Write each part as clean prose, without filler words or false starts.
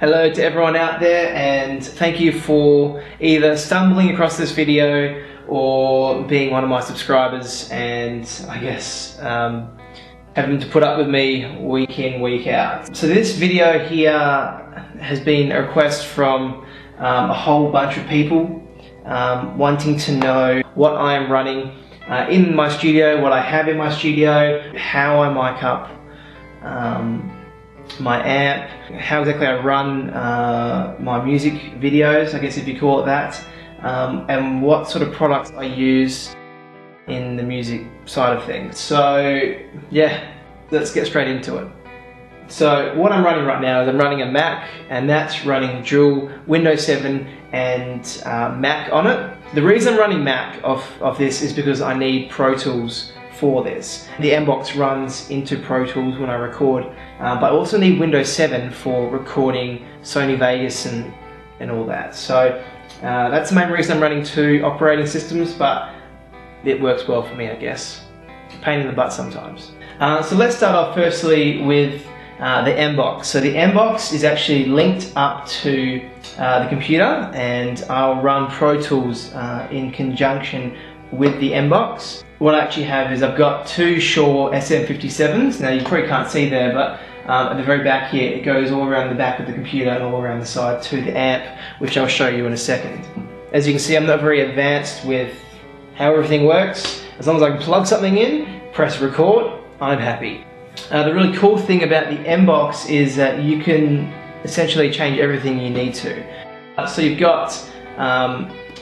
Hello to everyone out there, and thank you for either stumbling across this video or being one of my subscribers and I guess having to put up with me week in, week out. So this video here has been a request from a whole bunch of people wanting to know what I am running in my studio, what I have in my studio, how I mic up my amp, how exactly I run my music videos, I guess if you call it that, and what sort of products I use in the music side of things. So yeah, let's get straight into it. So what I'm running right now is I'm running a Mac, and that's running dual Windows 7 and Mac on it. The reason I'm running Mac of this is because I need Pro Tools for this. The Mbox runs into Pro Tools when I record, but I also need Windows 7 for recording Sony Vegas and all that. So that's the main reason I'm running two operating systems, but it works well for me, I guess. Pain in the butt sometimes. So let's start off firstly with the Mbox. So the Mbox is actually linked up to the computer, and I'll run Pro Tools in conjunction with the Mbox. What I actually have is I've got two Shure SM57s. Now you probably can't see there, but at the very back here it goes all around the back of the computer and all around the side to the amp, which I'll show you in a second. As you can see, I'm not very advanced with how everything works. As long as I can plug something in, press record, I'm happy. The really cool thing about the Mbox is that you can essentially change everything you need to. So you've got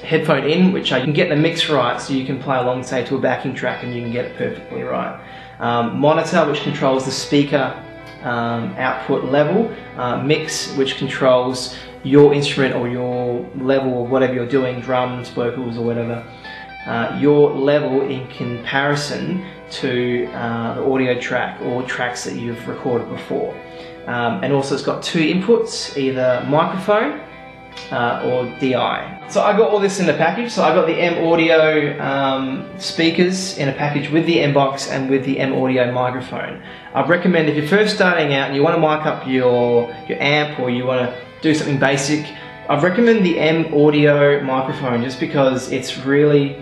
headphone in, which you can get the mix right, so you can play along, say, to a backing track and you can get it perfectly right. Monitor, which controls the speaker output level. Mix, which controls your instrument or your level of whatever you're doing, drums, vocals or whatever. Your level in comparison to the audio track or tracks that you've recorded before. And also it's got two inputs, either microphone or DI. So I got all this in a package. So I got the M Audio speakers in a package with the Mbox and with the M Audio microphone. I'd recommend, if you're first starting out and you want to mic up your amp, or you want to do something basic, I'd recommend the M Audio microphone, just because it really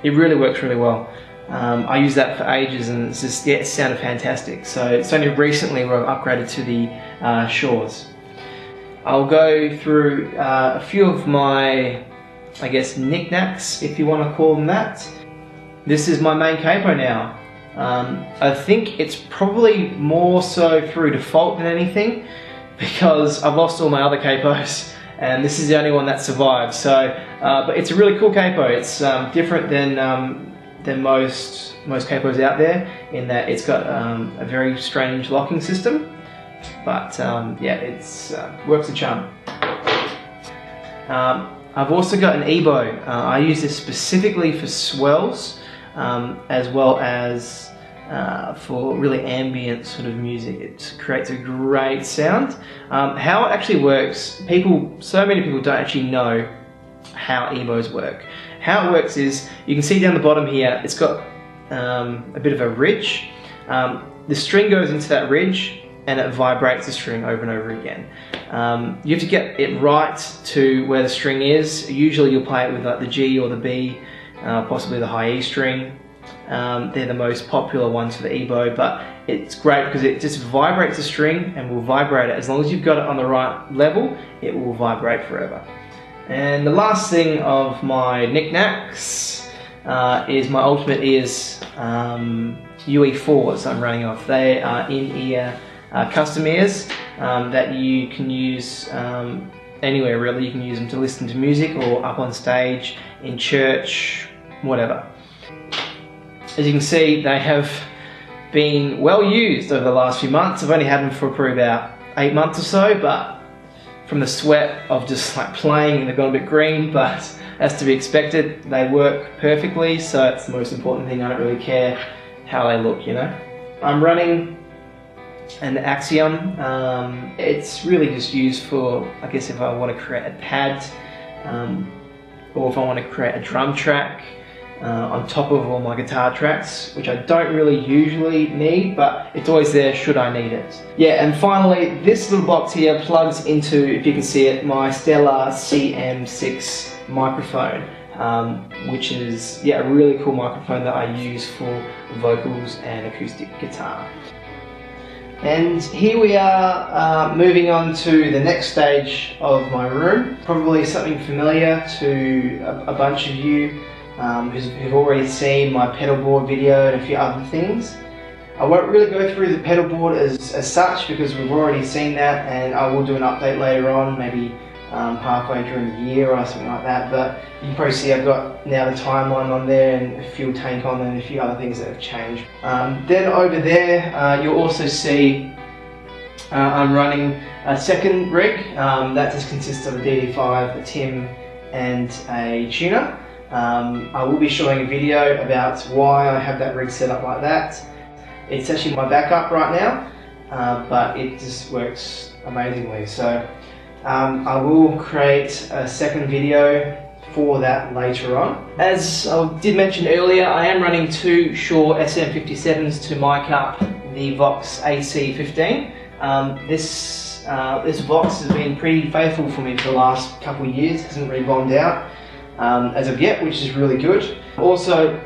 works really well. I used that for ages and it's just, yeah, it sounded fantastic. So it's only recently where I've upgraded to the Shures. I'll go through a few of my, I guess, knickknacks, if you want to call them that. This is my main capo now. I think it's probably more so through default than anything, because I've lost all my other capos and this is the only one that survived. So, but it's a really cool capo. It's different than most capos out there, in that it's got a very strange locking system. But yeah, it's works a charm. I've also got an eBow. I use this specifically for swells, as well as for really ambient sort of music. It creates a great sound. How it actually works, so many people don't actually know how eBows work. How it works is, you can see down the bottom here, it's got a bit of a ridge. The string goes into that ridge and it vibrates the string over and over again. You have to get it right to where the string is. Usually you'll play it with like the G or the B, possibly the high E string. They're the most popular ones for the eBow, but it's great because it just vibrates the string and will vibrate it. As long as you've got it on the right level, it will vibrate forever. And the last thing of my knickknacks is my Ultimate Ears UE4s I'm running off. They are in-ear custom ears that you can use anywhere really. You can use them to listen to music or up on stage, in church, whatever. As you can see, they have been well used over the last few months. I've only had them for probably about 8 months or so, but from the sweat of just like playing, they've gone a bit green, but as to be expected, they work perfectly, so it's the most important thing. I don't really care how they look, you know. I'm running an Axiom. It's really just used for, I guess, if I want to create a pad, or if I want to create a drum track. on top of all my guitar tracks, which I don't really usually need, but it's always there should I need it. Yeah, and finally, this little box here plugs into, if you can see it, my Stellar CM6 microphone, which is, yeah, a really cool microphone that I use for vocals and acoustic guitar. And here we are moving on to the next stage of my room. Probably something familiar to a bunch of you who've already seen my pedalboard video and a few other things. I won't really go through the pedalboard as such because we've already seen that, and I will do an update later on, maybe halfway during the year or something like that. But you can probably see I've got now the timeline on there and a fuel tank on there and a few other things that have changed. Then over there you'll also see I'm running a second rig that just consists of a DD5, a Tim and a tuner. I will be showing a video about why I have that rig set up like that. It's actually my backup right now, but it just works amazingly. So I will create a second video for that later on. As I did mention earlier, I am running two Shure SM57s to mic up the Vox AC15. This Vox has been pretty faithful for me for the last couple of years. It hasn't really bombed out as of yet, which is really good. Also,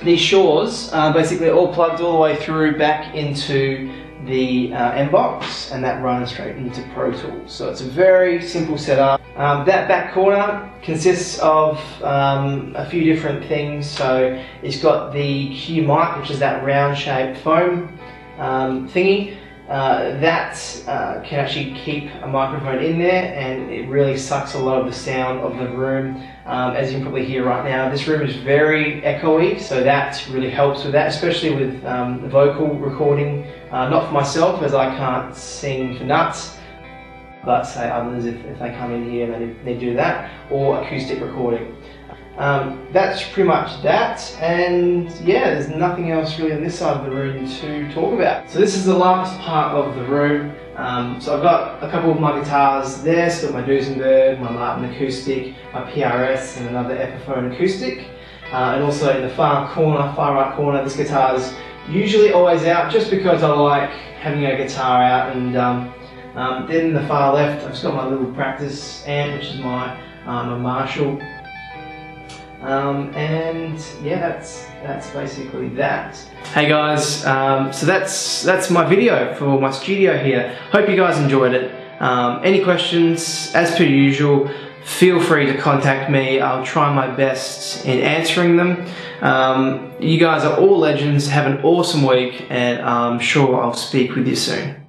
these Shures basically all plugged all the way through back into the Mbox, and that runs straight into Pro Tools. So it's a very simple setup. That back corner consists of a few different things. So it's got the Q mic, which is that round shaped foam thingy. That can actually keep a microphone in there, and it really sucks a lot of the sound of the room. As you can probably hear right now, this room is very echoey, so that really helps with that, especially with the vocal recording. Not for myself, as I can't sing for nuts, but say others if they come in here and they do that, or acoustic recording. That's pretty much that, and yeah, there's nothing else really on this side of the room to talk about. So this is the last part of the room. So I've got a couple of my guitars there, so I've got my Duesenberg, my Martin Acoustic, my PRS and another Epiphone Acoustic. And also in the far right corner, this guitar is usually always out just because I like having a guitar out. And then in the far left, I've just got my little practice amp, which is my Marshall. And yeah, that's basically that. Hey guys, so that's my video for my studio here. Hope you guys enjoyed it. Any questions, as per usual, feel free to contact me. I'll try my best in answering them. You guys are all legends. Have an awesome week, and I'm sure I'll speak with you soon.